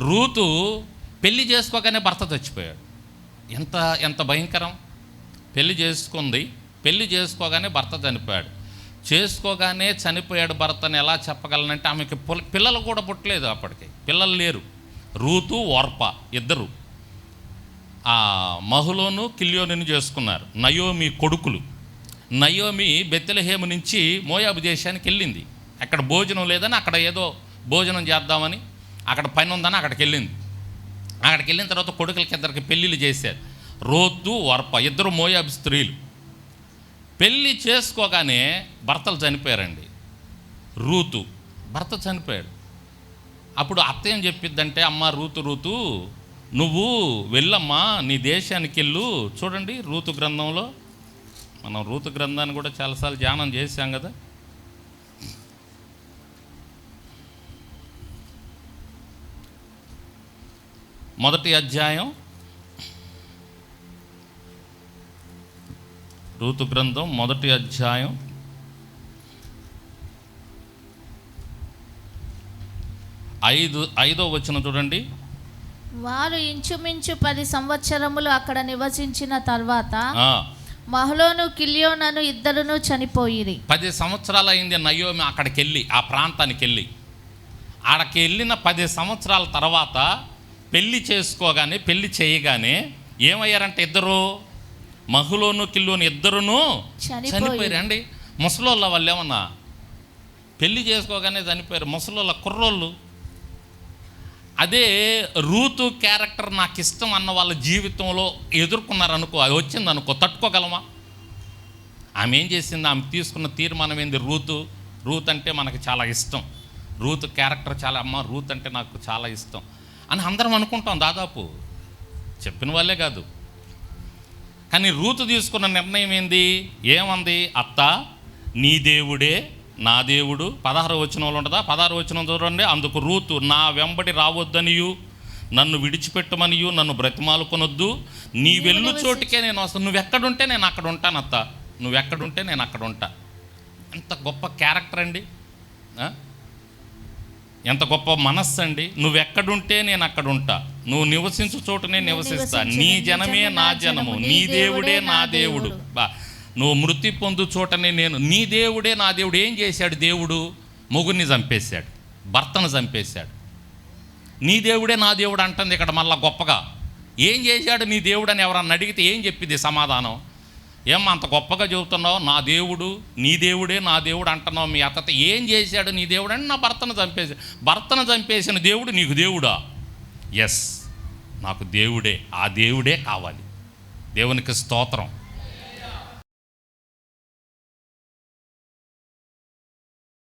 Ruth పెళ్లి చేసుకోగానే భర్త చచ్చిపోయాడు. ఎంత ఎంత భయంకరం! పెళ్లి చేసుకుంది, పెళ్లి చేసుకోగానే భర్త చనిపోయాడు. చేసుకోగానే చనిపోయాడు భర్తని ఎలా చెప్పగలనంటే, ఆమెకి పిల్లలు కూడా పుట్టలేదు, అప్పటికి పిల్లలు లేరు. రూతు ఓర్ప ఇద్దరు ఆ మహులోను కిల్యోనుని చేసుకున్నారు, నయోమి కొడుకులు. నయోమి బెత్లెహేము నుంచి మోయాబు దేశానికి వెళ్ళింది. అక్కడ భోజనం లేదని, అక్కడ ఏదో భోజనం చేద్దామని, అక్కడ పని ఉందని అక్కడికి వెళ్ళింది. అక్కడికి వెళ్ళిన తర్వాత కొడుకులకి ఇద్దరికి పెళ్ళిళ్ళు చేశారు, రూతు ఓర్ప, ఇద్దరు మోయాబు స్త్రీలు. పెళ్ళి చేసుకోగానే భర్తలు చనిపోయారండి. రూతు భర్త చనిపోయాడు. అప్పుడు అత్త ఏం చెప్పిద్దంటే, అమ్మ రూతు నువ్వు వెళ్ళమ్మా, నీ దేశానికి వెళ్ళు. చూడండి రూతు గ్రంథంలో, మనం రూతు గ్రంథాన్ని కూడా చాలాసార్లు ధ్యానం చేశాం కదా. మొదటి అధ్యాయం, రూతు గ్రంథం మొదటి అధ్యాయం 5వ వచనం చూడండి. వారు ఇంచుమించు 10 సంవత్సరములు అక్కడ నివసించిన తర్వాత మహలోను కిల్యోనను ఇద్దరును చనిపోయిరి. 10 సంవత్సరాలు అయింది నయోమి అక్కడికి వెళ్ళి, ఆ ప్రాంతానికి వెళ్ళి. ఆడకి వెళ్ళిన 10 సంవత్సరాల తర్వాత పెళ్లి చేసుకోగానే, పెళ్లి చేయగానే ఏమయ్యారంటే ఇద్దరు, మహలోను కిల్యోను ఇద్దరును చనిపోయారు అండి. ముసలోళ్ళ వాళ్ళు ఏమన్నా పెళ్లి చేసుకోగానే చనిపోయారు, ముసలోళ్ళ కుర్రోళ్ళు. అదే రూతు క్యారెక్టర్ నాకు ఇష్టం అన్న వాళ్ళ జీవితంలో ఎదుర్కొన్నారనుకో, అది వచ్చిందనుకో, తట్టుకోగలమా? ఆమె ఏం చేసింది? ఆమె తీసుకున్న తీర్మానం ఏంది? రూత్ అంటే మనకి చాలా ఇష్టం, రూతు క్యారెక్టర్ చాలా, అమ్మ రూత్ అంటే నాకు చాలా ఇష్టం అని అందరం అనుకుంటాం, దాదాపు చెప్పిన వాళ్ళే కాదు. కానీ రూతు తీసుకున్న నిర్ణయం ఏంది? ఏమంది? అత్త నీ దేవుడే నా దేవుడు. 16వ వచనంలో ఉంటుందా? 16వ వచనం చూడండి. అందుకు రూతు, నా వెంబడి రావద్దనియు, నన్ను విడిచిపెట్టమనియు నన్ను బ్రతిమాలుకొనొద్దు, నీ వెళ్ళు చోటుకే నేను వస్తాను. నువ్వెక్కడుంటే నేను అక్కడ ఉంటాను అత్త, నువ్వెక్కడుంటే నేను అక్కడ ఉంటా. ఎంత గొప్ప క్యారెక్టర్ అండి, ఎంత గొప్ప మనస్సు అండి. నువ్వెక్కడుంటే నేను అక్కడ ఉంటా, నువ్వు నివసించు చోటు నేను నివసిస్తా, నీ జనమే నా జనము, నీ దేవుడే నా దేవుడు. నువ్వు మృతి పొందు చోటనే నేను, నీ దేవుడే నా దేవుడు. ఏం చేశాడు దేవుడు? మొగుడిని చంపేశాడు, భర్తను చంపేశాడు. నీ దేవుడే నా దేవుడు అంటుంది ఇక్కడ మళ్ళా గొప్పగా. ఏం చేశాడు నీ దేవుడు అని ఎవరన్నా అడిగితే ఏం చెప్పింది సమాధానం? ఏమ్మా అంత గొప్పగా చెబుతున్నావు, నా దేవుడు నీ దేవుడే నా దేవుడు అంటున్నావు, మీ అత్త ఏం చేశాడు నీ దేవుడు అని? నా భర్తను చంపేశాడు. భర్తను చంపేసిన దేవుడు నీకు దేవుడా? ఎస్, నాకు దేవుడే, ఆ దేవుడే కావాలి. దేవునికి స్తోత్రం.